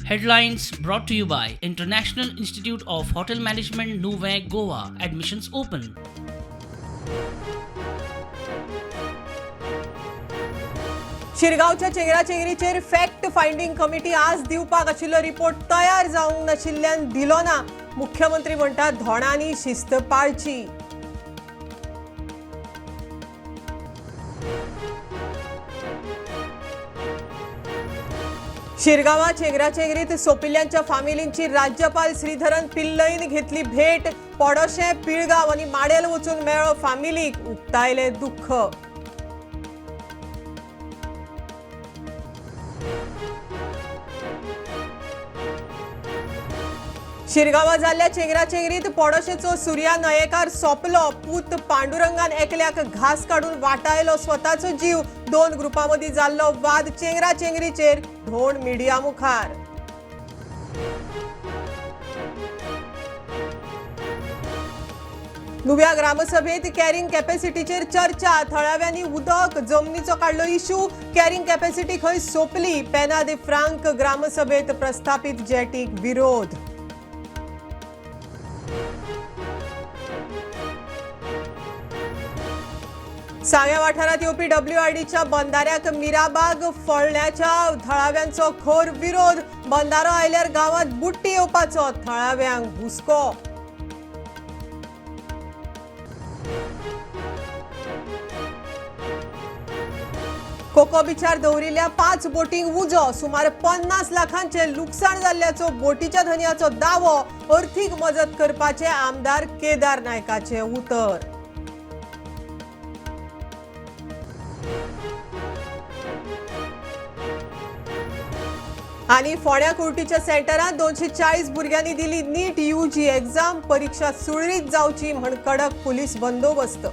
Headlines brought to you by International Institute of Hotel Management, Nuvei, Goa. Admissions open. शिरगावच्या चेंगराचेंगरीचेर fact finding committee आज दिवपाक आशिल्लो report तयार जावंक नाशिल्ल्यान दिलो ना. मुख्यमंत्री म्हणटात धोणांनी शिस्त पाळची. शिरगावा चेंगराचेंगरीत सोपिल्ल्यांच्या फामिलींची राज्यपाल श्रीधरन पिल्लईन घेतली भेट. पडोशे पिळगाव आनी माडेल वचून मेळ्ळो फामिलीक. उक्तायले दुःख. शिरगावा जाल्ल्या चेंगराचेंगरीत पडोशेचो सुर्या नयेकार सोंपलो. पूत पांडुरंगान एकल्याक घास काडून वाटायलो स्वताचो जीव. दोन ग्रुपां मदीं जाल्लो वाद चेंगराचेंगरीचेर. धोण मिडिया मुखार. नुव्या ग्रामसभेत कॅरिंग कॅपॅसिटीचेर चर्चा. थळाव्यांनी उदक जमनीचो काडलो इश्यू. कॅरिंग कॅपॅसिटी खंय सोंपली. पेना दे फ्रांक ग्रामसभेत प्रस्थापित जेटीक विरोध. सांग्या वाठारात येवपी WRDच्या बंधाऱ्याक मिराबाग फळण्याच्या थळाव्यांचो खोर विरोध. बंधारो आयल्यार गांवांत बुट्टी येवपाचो. थळाव्यांक हुस्को. कोको बिचार दवरिल्ल्या 5 बोटींक उजो. सुमार 50 लाखांचे लुकसाण जाल्ल्याचो बोटीच्या धन्याचो दावो. अर्थीक मजत करपाचे आमदार केदार नायकाचे उतर. आनी फोंड्या कुर्टीच्या सेंटरांत 240 भुरग्यांनी दिली नीट UG एग्जाम. परीक्षा सुरळीत जावची म्हण कडक पुलीस बंदोबस्त.